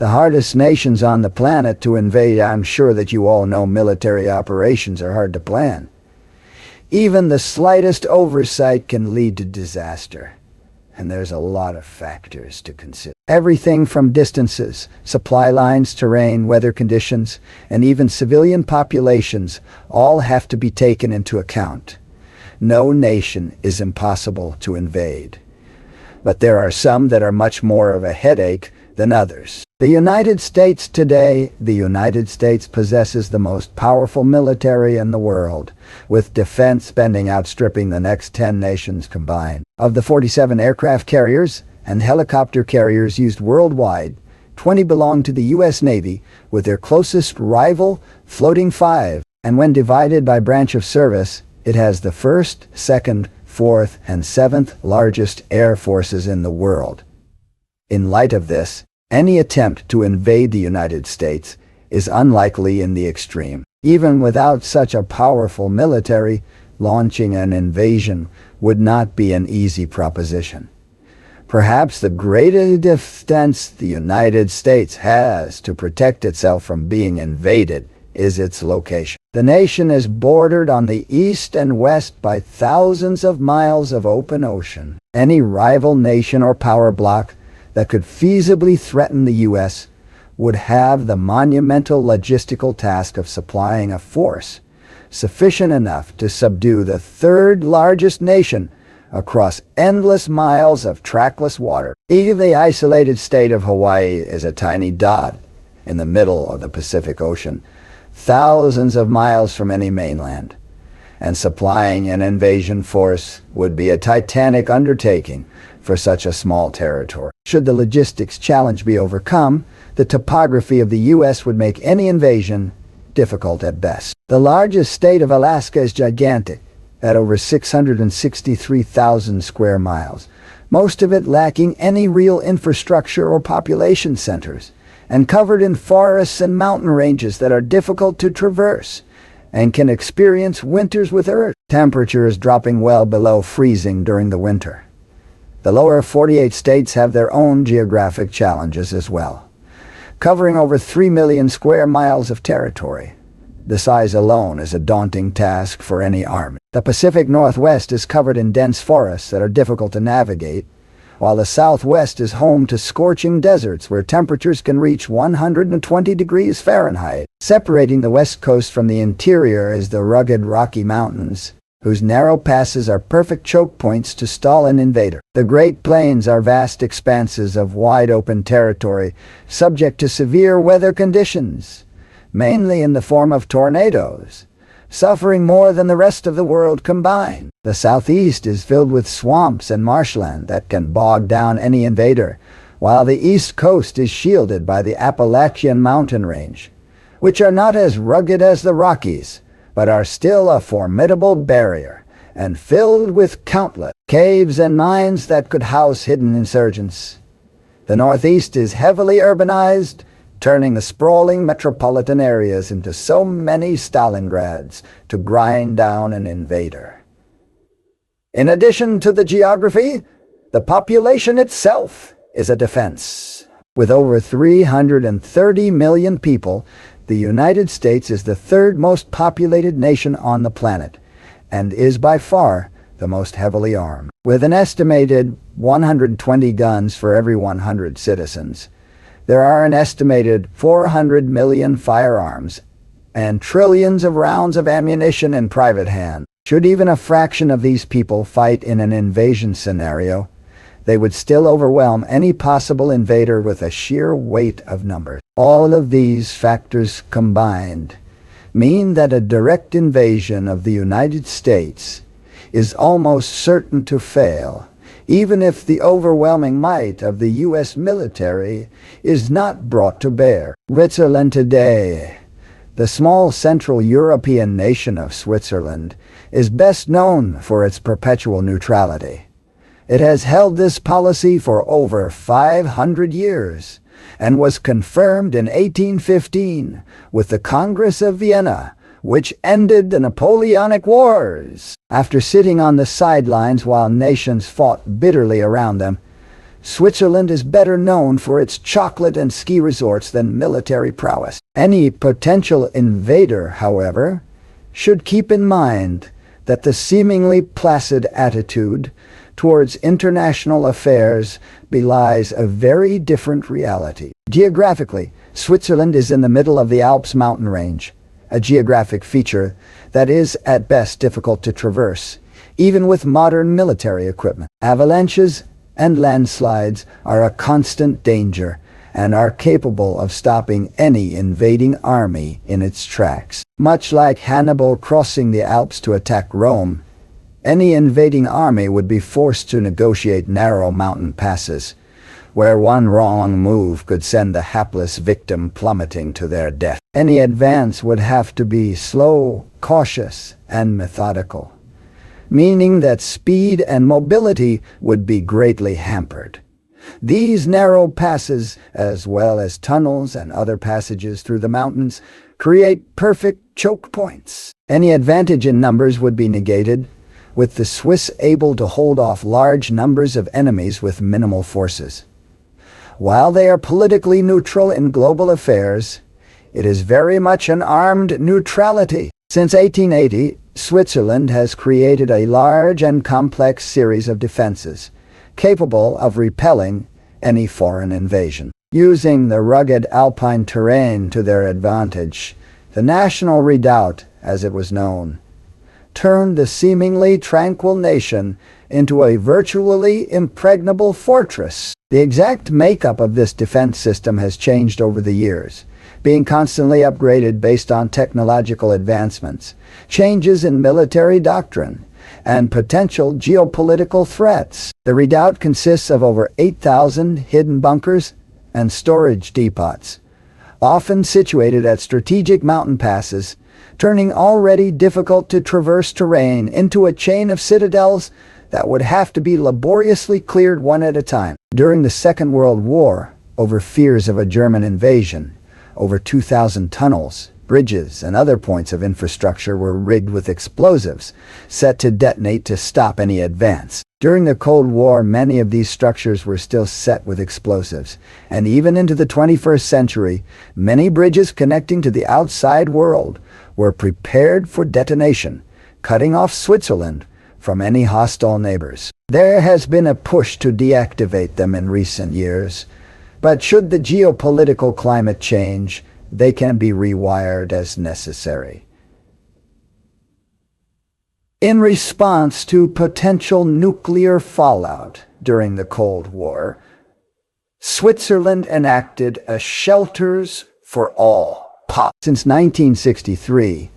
The hardest nations on the planet to invade. I'm sure that you all know military operations are hard to plan. Even the slightest oversight can lead to disaster. And there's a lot of factors to consider. Everything from distances, supply lines, terrain, weather conditions, and even civilian populations all have to be taken into account. No nation is impossible to invade. But there are some that are much more of a headache than others. The United States today, the United States possesses the most powerful military in the world, with defense spending outstripping the next 10 nations combined. Of the 47 aircraft carriers and helicopter carriers used worldwide, 20 belong to the U.S. Navy, with their closest rival floating 5. And when divided by branch of service, it has the 1st, 2nd, 4th, and 7th largest air forces in the world. In light of this, any attempt to invade the United States is unlikely in the extreme. Even without such a powerful military, launching an invasion would not be an easy proposition. Perhaps the greatest defense the United States has to protect itself from being invaded is its location. The nation is bordered on the east and west by thousands of miles of open ocean. Any rival nation or power bloc that could feasibly threaten the U.S. would have the monumental logistical task of supplying a force sufficient enough to subdue the 3rd largest nation across endless miles of trackless water. Even the isolated state of Hawaii is a tiny dot in the middle of the Pacific Ocean, thousands of miles from any mainland, and supplying an invasion force would be a titanic undertaking for such a small territory. Should the logistics challenge be overcome, the topography of the U.S. would make any invasion difficult at best. The largest state of Alaska is gigantic, at over 663,000 square miles, most of it lacking any real infrastructure or population centers, and covered in forests and mountain ranges that are difficult to traverse, and can experience winters with earth temperatures dropping well below freezing during the winter. The lower 48 states have their own geographic challenges as well, covering over 3 million square miles of territory. The size alone is a daunting task for any army. The Pacific Northwest is covered in dense forests that are difficult to navigate, while the Southwest is home to scorching deserts where temperatures can reach 120 degrees Fahrenheit. Separating the West Coast from the interior is the rugged Rocky Mountains, whose narrow passes are perfect choke points to stall an invader. The Great Plains are vast expanses of wide-open territory, subject to severe weather conditions, mainly in the form of tornadoes, suffering more than the rest of the world combined. The Southeast is filled with swamps and marshland that can bog down any invader, while the East Coast is shielded by the Appalachian mountain range, which are not as rugged as the Rockies, but are still a formidable barrier, and filled with countless caves and mines that could house hidden insurgents. The Northeast is heavily urbanized, turning the sprawling metropolitan areas into so many Stalingrads to grind down an invader. In addition to the geography, the population itself is a defense. With over 330 million people, the United States is the 3rd most populated nation on the planet, and is by far the most heavily armed. With an estimated 120 guns for every 100 citizens, there are an estimated 400 million firearms and trillions of rounds of ammunition in private hands. Should even a fraction of these people fight in an invasion scenario, they would still overwhelm any possible invader with a sheer weight of numbers. All of these factors combined mean that a direct invasion of the United States is almost certain to fail, even if the overwhelming might of the U.S. military is not brought to bear. Switzerland today. The small Central European nation of Switzerland is best known for its perpetual neutrality. It has held this policy for over 500 years, and was confirmed in 1815 with the Congress of Vienna, which ended the Napoleonic Wars. After sitting on the sidelines while nations fought bitterly around them, Switzerland is better known for its chocolate and ski resorts than military prowess. Any potential invader, however, should keep in mind that the seemingly placid attitude towards international affairs belies a very different reality. Geographically, Switzerland is in the middle of the Alps mountain range, a geographic feature that is at best difficult to traverse, even with modern military equipment. Avalanches and landslides are a constant danger and are capable of stopping any invading army in its tracks. Much like Hannibal crossing the Alps to attack Rome, any invading army would be forced to negotiate narrow mountain passes, where one wrong move could send the hapless victim plummeting to their death. Any advance would have to be slow, cautious, and methodical, meaning that speed and mobility would be greatly hampered. These narrow passes, as well as tunnels and other passages through the mountains, create perfect choke points. Any advantage in numbers would be negated, with the Swiss able to hold off large numbers of enemies with minimal forces. While they are politically neutral in global affairs, it is very much an armed neutrality. Since 1880, Switzerland has created a large and complex series of defenses, capable of repelling any foreign invasion. Using the rugged Alpine terrain to their advantage, the National Redoubt, as it was known, turned the seemingly tranquil nation into a virtually impregnable fortress. The exact makeup of this defense system has changed over the years, being constantly upgraded based on technological advancements, changes in military doctrine, and potential geopolitical threats. The redoubt consists of over 8,000 hidden bunkers and storage depots, often situated at strategic mountain passes, turning already difficult to traverse terrain into a chain of citadels that would have to be laboriously cleared one at a time. During the Second World War, over fears of a German invasion, over 2,000 tunnels, bridges, and other points of infrastructure were rigged with explosives, set to detonate to stop any advance. During the Cold War, many of these structures were still set with explosives, and even into the 21st century, many bridges connecting to the outside world were prepared for detonation, cutting off Switzerland from any hostile neighbors. There has been a push to deactivate them in recent years, but should the geopolitical climate change, they can be rewired as necessary. In response to potential nuclear fallout during the Cold War, Switzerland enacted a shelters for all policy. Since 1963,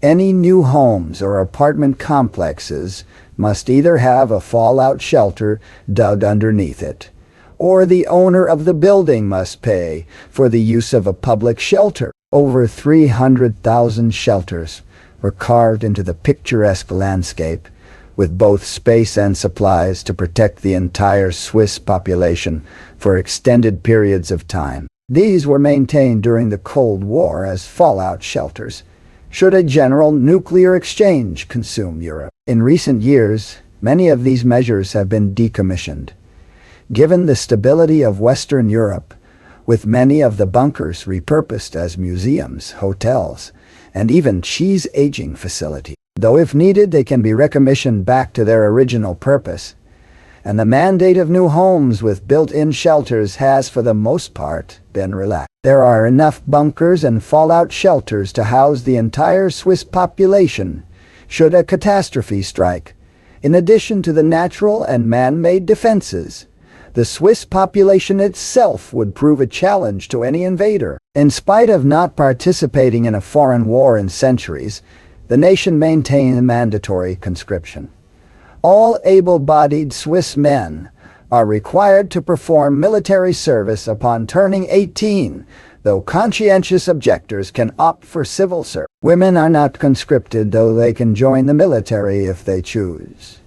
any new homes or apartment complexes must either have a fallout shelter dug underneath it, or the owner of the building must pay for the use of a public shelter. Over 300,000 shelters were carved into the picturesque landscape, with both space and supplies to protect the entire Swiss population for extended periods of time. These were maintained during the Cold War as fallout shelters, should a general nuclear exchange consume Europe. In recent years, many of these measures have been decommissioned. Given the stability of Western Europe, with many of the bunkers repurposed as museums, hotels, and even cheese aging facilities. Though if needed, they can be recommissioned back to their original purpose, and the mandate of new homes with built-in shelters has, for the most part, been relaxed. There are enough bunkers and fallout shelters to house the entire Swiss population should a catastrophe strike. In addition to the natural and man-made defenses, the Swiss population itself would prove a challenge to any invader. In spite of not participating in a foreign war in centuries, the nation maintained mandatory conscription. All able-bodied Swiss men are required to perform military service upon turning 18, though conscientious objectors can opt for civil service. Women are not conscripted, though they can join the military if they choose.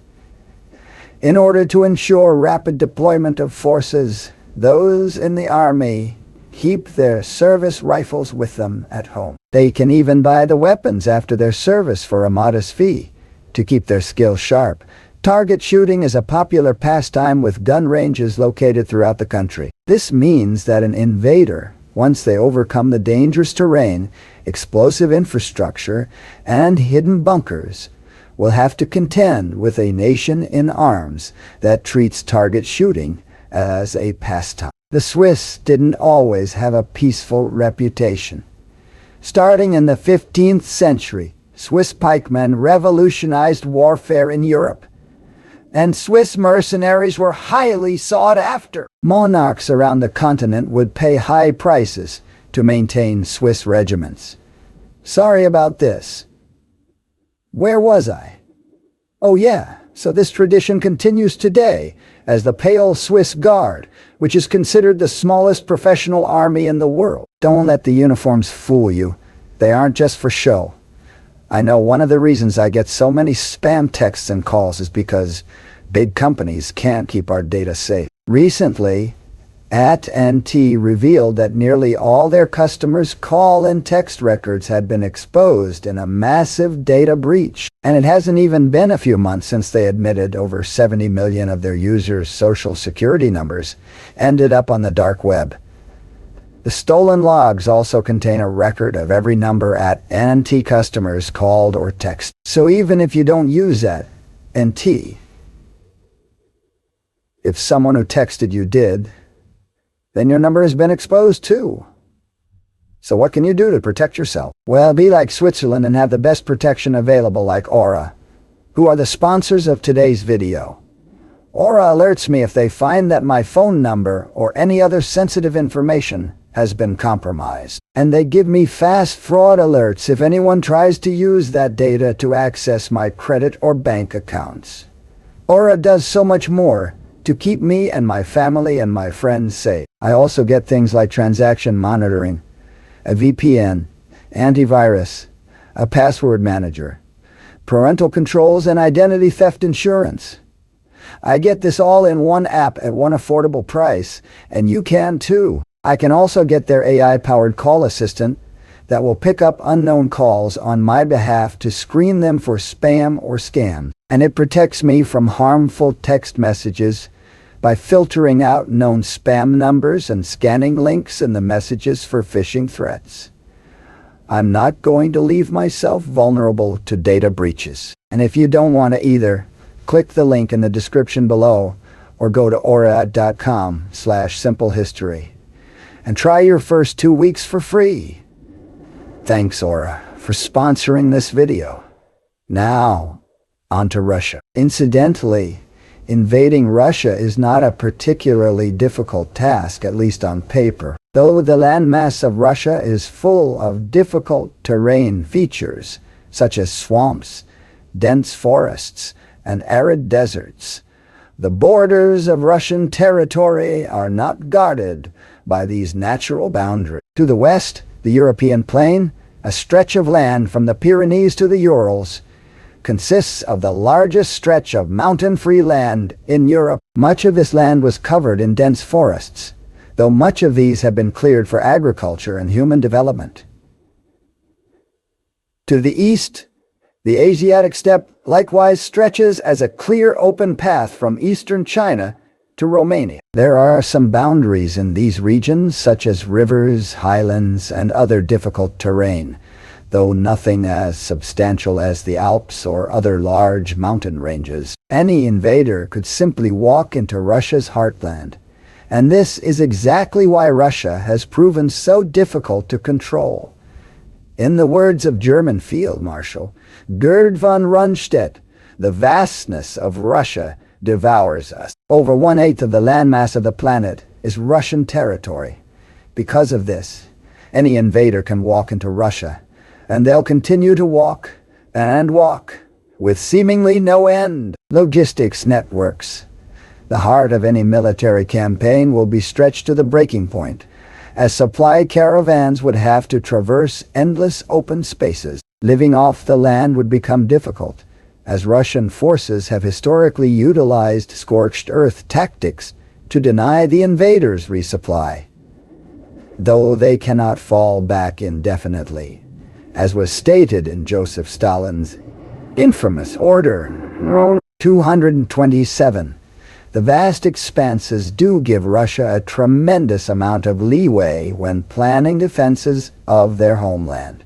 In order to ensure rapid deployment of forces, those in the army keep their service rifles with them at home. They can even buy the weapons after their service for a modest fee to keep their skills sharp. Target shooting is a popular pastime with gun ranges located throughout the country. This means that an invader, once they overcome the dangerous terrain, explosive infrastructure, and hidden bunkers, will have to contend with a nation in arms that treats target shooting as a pastime. The Swiss didn't always have a peaceful reputation. Starting in the 15th century, Swiss pikemen revolutionized warfare in Europe, and Swiss mercenaries were highly sought after. Monarchs around the continent would pay high prices to maintain Swiss regiments. Sorry about this. Where was I? Oh yeah, so this tradition continues today as the Pale Swiss Guard, which is considered the smallest professional army in the world. Don't let the uniforms fool you. They aren't just for show. I know one of the reasons I get so many spam texts and calls is because big companies can't keep our data safe. Recently, AT&T revealed that nearly all their customers' call and text records had been exposed in a massive data breach. And it hasn't even been a few months since they admitted over 70 million of their users' social security numbers ended up on the dark web. The stolen logs also contain a record of every number AT&T customers called or texted. So even if you don't use AT&T, if someone who texted you did, then your number has been exposed too. So what can you do to protect yourself? Well, be like Switzerland and have the best protection available like Aura, who are the sponsors of today's video. Aura alerts me if they find that my phone number or any other sensitive information has been compromised. And they give me fast fraud alerts if anyone tries to use that data to access my credit or bank accounts. Aura does so much more to keep me and my family and my friends safe. I also get things like transaction monitoring, a VPN, antivirus, a password manager, parental controls, and identity theft insurance. I get this all in one app at one affordable price, and you can too. I can also get their AI-powered call assistant that will pick up unknown calls on my behalf to screen them for spam or scam. And it protects me from harmful text messages by filtering out known spam numbers and scanning links in the messages for phishing threats. I'm not going to leave myself vulnerable to data breaches. And if you don't want to either, click the link in the description below or go to aura.com/simplehistory and try your first 2 weeks for free. Thanks, Aura, for sponsoring this video. Now, on to Russia. Incidentally, invading Russia is not a particularly difficult task, at least on paper. Though the landmass of Russia is full of difficult terrain features, such as swamps, dense forests, and arid deserts, the borders of Russian territory are not guarded by these natural boundaries. To the west, the European plain, a stretch of land from the Pyrenees to the Urals, consists of the largest stretch of mountain-free land in Europe. Much of this land was covered in dense forests, though much of these have been cleared for agriculture and human development. To the east, the Asiatic steppe likewise stretches as a clear open path from eastern China to Romania. There are some boundaries in these regions, such as rivers, highlands, and other difficult terrain, though nothing as substantial as the Alps or other large mountain ranges. Any invader could simply walk into Russia's heartland, and this is exactly why Russia has proven so difficult to control. In the words of German Field Marshal Gerd von Rundstedt, the vastness of Russia devours us. Over 1/8 of the landmass of the planet is Russian territory. Because of this, any invader can walk into Russia, and they'll continue to walk and walk with seemingly no end. Logistics networks. The heart of any military campaign will be stretched to the breaking point, as supply caravans would have to traverse endless open spaces. Living off the land would become difficult, as Russian forces have historically utilized scorched earth tactics to deny the invaders resupply, though they cannot fall back indefinitely, as was stated in Joseph Stalin's infamous Order No. 227. The vast expanses do give Russia a tremendous amount of leeway when planning defenses of their homeland.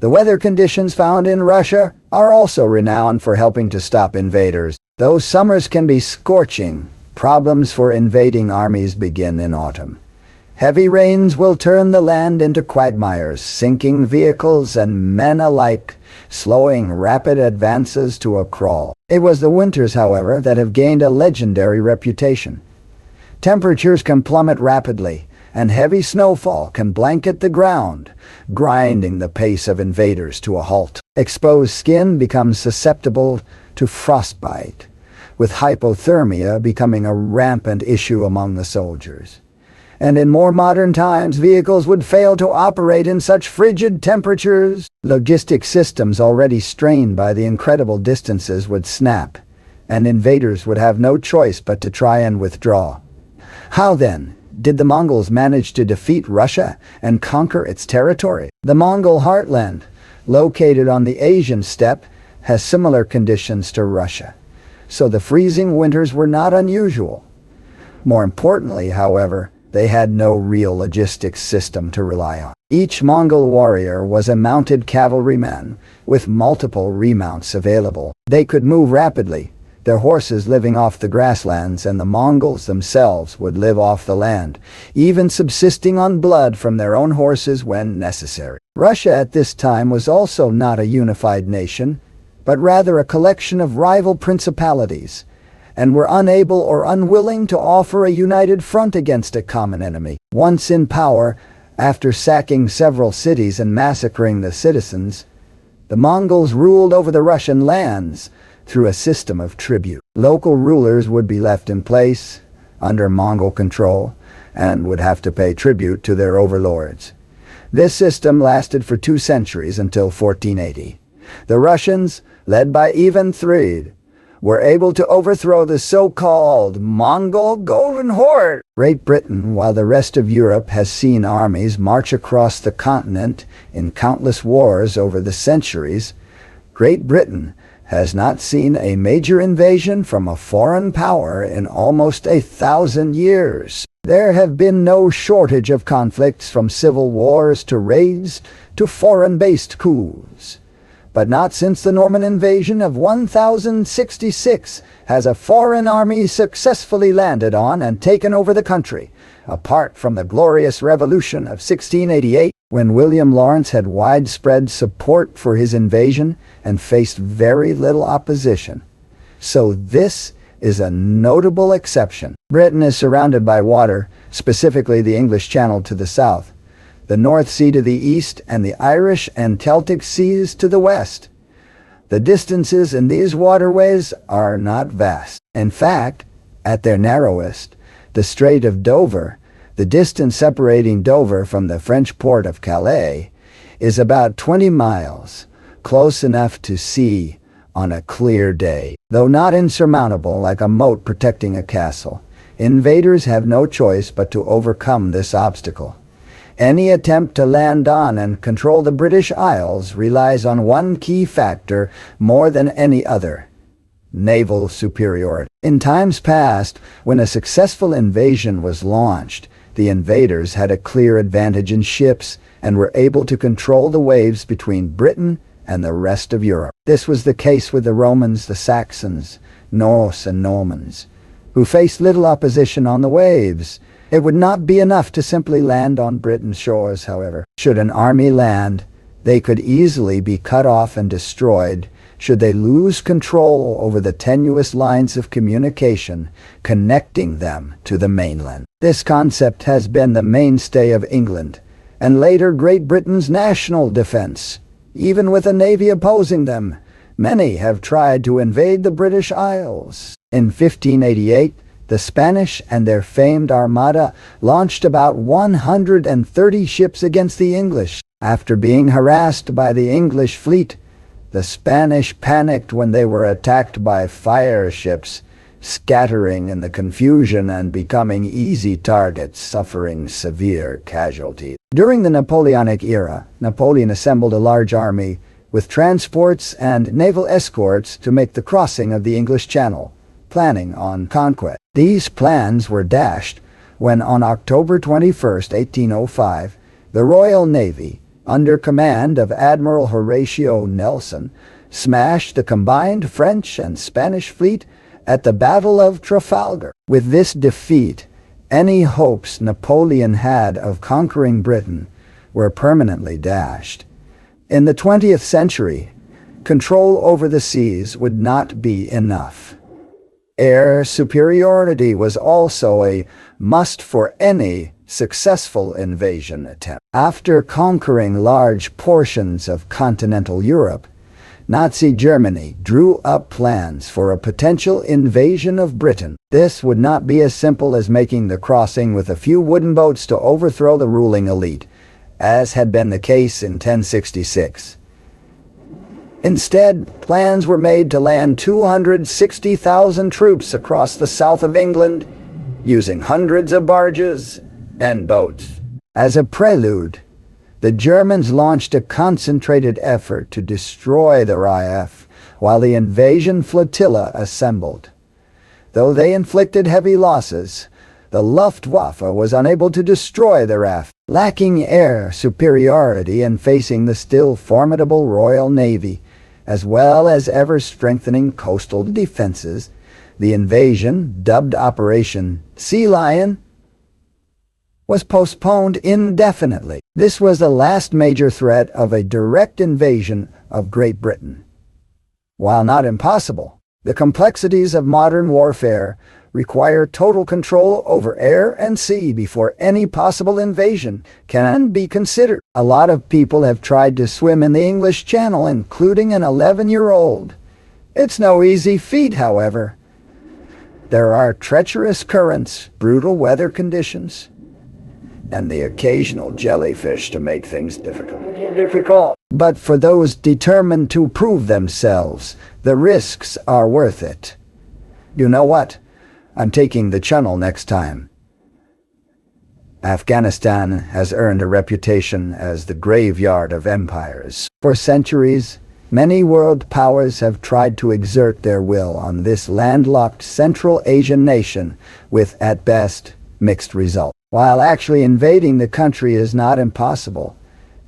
The weather conditions found in Russia are also renowned for helping to stop invaders. Though summers can be scorching, problems for invading armies begin in autumn. Heavy rains will turn the land into quagmires, sinking vehicles and men alike, slowing rapid advances to a crawl. It was the winters, however, that have gained a legendary reputation. Temperatures can plummet rapidly, and heavy snowfall can blanket the ground, grinding the pace of invaders to a halt. Exposed skin becomes susceptible to frostbite, with hypothermia becoming a rampant issue among the soldiers. And in more modern times, vehicles would fail to operate in such frigid temperatures. Logistic systems already strained by the incredible distances would snap, and invaders would have no choice but to try and withdraw. How then did the Mongols manage to defeat Russia and conquer its territory? The Mongol heartland, located on the Asian steppe, has similar conditions to Russia, so the freezing winters were not unusual. More importantly, however, they had no real logistics system to rely on. Each Mongol warrior was a mounted cavalryman with multiple remounts available. They could move rapidly, their horses living off the grasslands, and the Mongols themselves would live off the land, even subsisting on blood from their own horses when necessary. Russia at this time was also not a unified nation, but rather a collection of rival principalities, and were unable or unwilling to offer a united front against a common enemy. Once in power, after sacking several cities and massacring the citizens, the Mongols ruled over the Russian lands through a system of tribute. Local rulers would be left in place under Mongol control and would have to pay tribute to their overlords. This system lasted for 2 centuries until 1480. The Russians, led by Ivan III, were able to overthrow the so-called Mongol Golden Horde. Great Britain, while the rest of Europe has seen armies march across the continent in countless wars over the centuries, Great Britain has not seen a major invasion from a foreign power in almost 1,000 years. There have been no shortage of conflicts, from civil wars to raids to foreign-based coups. But not since the Norman invasion of 1066 has a foreign army successfully landed on and taken over the country, apart from the glorious Revolution of 1688, when William Lawrence had widespread support for his invasion and faced very little opposition. So this is a notable exception. Britain is surrounded by water, specifically the English Channel to the south, the North Sea to the east, and the Irish and Celtic Seas to the west. The distances in these waterways are not vast. In fact, at their narrowest, the Strait of Dover, the distance separating Dover from the French port of Calais, is about 20 miles, close enough to see on a clear day. Though not insurmountable like a moat protecting a castle, invaders have no choice but to overcome this obstacle. Any attempt to land on and control the British Isles relies on one key factor more than any other: naval superiority. In times past, when a successful invasion was launched, the invaders had a clear advantage in ships and were able to control the waves between Britain and the rest of Europe. This was the case with the Romans, the Saxons, Norse, and Normans, who faced little opposition on the waves. It would not be enough to simply land on Britain's shores, however. Should an army land, they could easily be cut off and destroyed should they lose control over the tenuous lines of communication connecting them to the mainland. This concept has been the mainstay of England, and later Great Britain's national defense. Even with a navy opposing them, many have tried to invade the British Isles. In 1588, the Spanish and their famed Armada launched about 130 ships against the English. After being harassed by the English fleet, the Spanish panicked when they were attacked by fire ships, scattering in the confusion and becoming easy targets, suffering severe casualties. During the Napoleonic era, Napoleon assembled a large army with transports and naval escorts to make the crossing of the English Channel, planning on conquest. These plans were dashed when on October 21, 1805, the Royal Navy, under command of Admiral Horatio Nelson, smashed the combined French and Spanish fleet at the Battle of Trafalgar. With this defeat, any hopes Napoleon had of conquering Britain were permanently dashed. In the 20th century, control over the seas would not be enough. Air superiority was also a must for any successful invasion attempt. After conquering large portions of continental Europe, Nazi Germany drew up plans for a potential invasion of Britain. This would not be as simple as making the crossing with a few wooden boats to overthrow the ruling elite, as had been the case in 1066. Instead, plans were made to land 260,000 troops across the south of England, using hundreds of barges and boats. As a prelude, the Germans launched a concentrated effort to destroy the RAF while the invasion flotilla assembled. Though they inflicted heavy losses, the Luftwaffe was unable to destroy the RAF. Lacking air superiority and facing the still formidable Royal Navy, as well as ever-strengthening coastal defenses, the invasion, dubbed Operation Sea Lion, was postponed indefinitely. This was the last major threat of a direct invasion of Great Britain. While not impossible, the complexities of modern warfare require total control over air and sea before any possible invasion can be considered. A lot of people have tried to swim in the English Channel, including an 11-year-old. It's no easy feat, however. There are treacherous currents, brutal weather conditions, and the occasional jellyfish to make things difficult. But for those determined to prove themselves, the risks are worth it. You know what? I'm taking the Channel next time. Afghanistan has earned a reputation as the graveyard of empires. For centuries, many world powers have tried to exert their will on this landlocked Central Asian nation with, at best, mixed results. While actually invading the country is not impossible,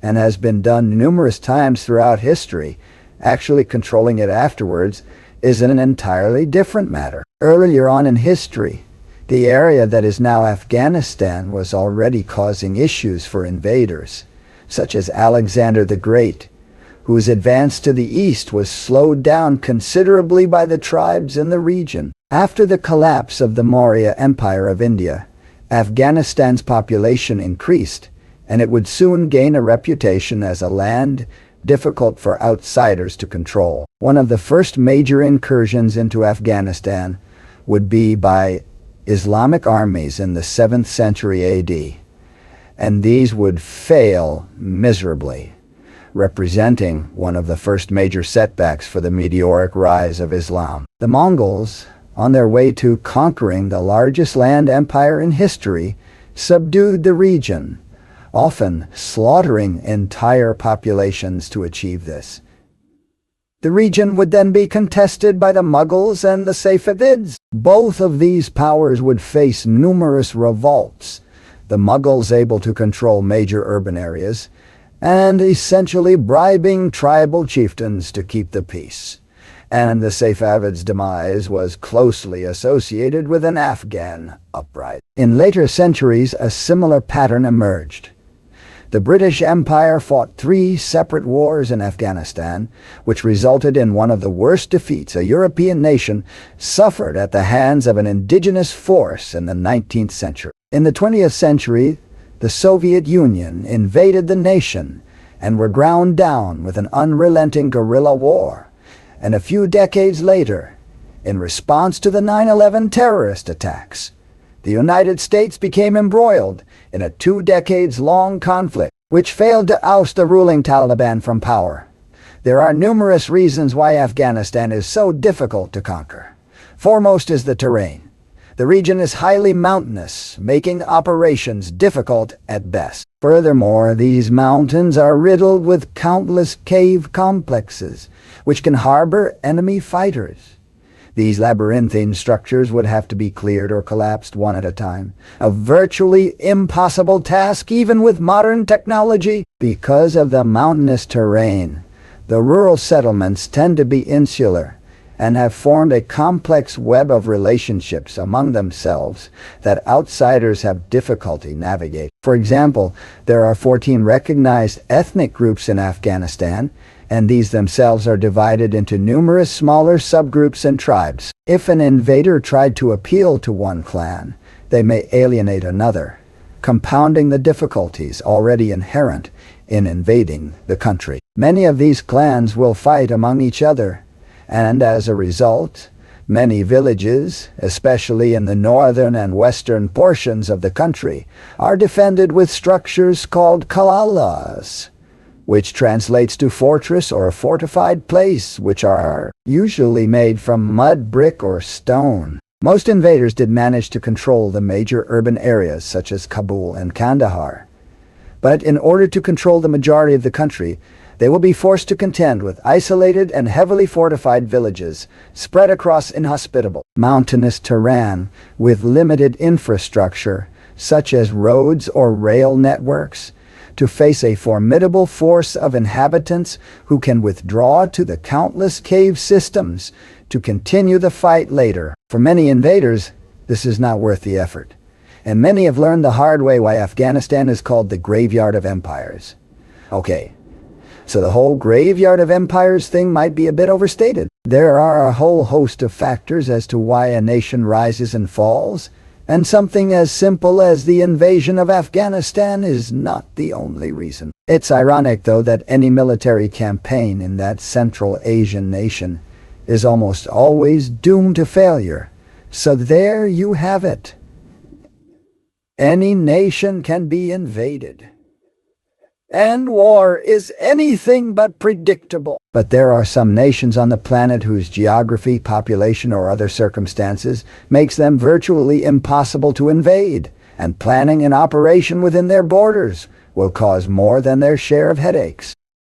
and has been done numerous times throughout history, actually controlling it afterwards is an entirely different matter. Earlier on in history, the area that is now Afghanistan was already causing issues for invaders, such as Alexander the Great, whose advance to the east was slowed down considerably by the tribes in the region. After the collapse of the Maurya Empire of India, Afghanistan's population increased, and it would soon gain a reputation as a land difficult for outsiders to control. One of the first major incursions into Afghanistan would be by Islamic armies in the 7th century AD, and these would fail miserably, representing one of the first major setbacks for the meteoric rise of Islam. The Mongols, on their way to conquering the largest land empire in history, subdued the region, often slaughtering entire populations to achieve this. The region would then be contested by the Mughals and the Safavids. Both of these powers would face numerous revolts, the Mughals able to control major urban areas, and essentially bribing tribal chieftains to keep the peace. And the Safavids' demise was closely associated with an Afghan uprising. In later centuries, a similar pattern emerged. The British Empire fought 3 separate wars in Afghanistan, which resulted in one of the worst defeats a European nation suffered at the hands of an indigenous force in the 19th century. In the 20th century, the Soviet Union invaded the nation and were ground down with an unrelenting guerrilla war. And a few decades later, in response to the 9/11 terrorist attacks, the United States became embroiled in a 2 decades-long conflict, which failed to oust the ruling Taliban from power. There are numerous reasons why Afghanistan is so difficult to conquer. Foremost is the terrain. The region is highly mountainous, making operations difficult at best. Furthermore, these mountains are riddled with countless cave complexes, which can harbor enemy fighters. These labyrinthine structures would have to be cleared or collapsed one at a time, a virtually impossible task even with modern technology. Because of the mountainous terrain, the rural settlements tend to be insular and have formed a complex web of relationships among themselves that outsiders have difficulty navigating. For example, there are 14 recognized ethnic groups in Afghanistan, and these themselves are divided into numerous smaller subgroups and tribes. If an invader tried to appeal to one clan, they may alienate another, compounding the difficulties already inherent in invading the country. Many of these clans will fight among each other, and as a result, many villages, especially in the northern and western portions of the country, are defended with structures called kalalas, which translates to fortress or fortified place, which are usually made from mud, brick, or stone. Most invaders did manage to control the major urban areas such as Kabul and Kandahar. But in order to control the majority of the country, they will be forced to contend with isolated and heavily fortified villages spread across inhospitable, mountainous terrain with limited infrastructure, such as roads or rail networks, to face a formidable force of inhabitants who can withdraw to the countless cave systems to continue the fight later. For many invaders, this is not worth the effort, and many have learned the hard way why Afghanistan is called the graveyard of empires. Okay, so the whole graveyard of empires thing might be a bit overstated. There are a whole host of factors as to why a nation rises and falls, and something as simple as the invasion of Afghanistan is not the only reason. It's ironic, though, that any military campaign in that Central Asian nation is almost always doomed to failure. So there you have it. Any nation can be invaded, and war is anything but predictable. But there are some nations on the planet whose geography, population, or other circumstances makes them virtually impossible to invade, and planning an operation within their borders will cause more than their share of headaches.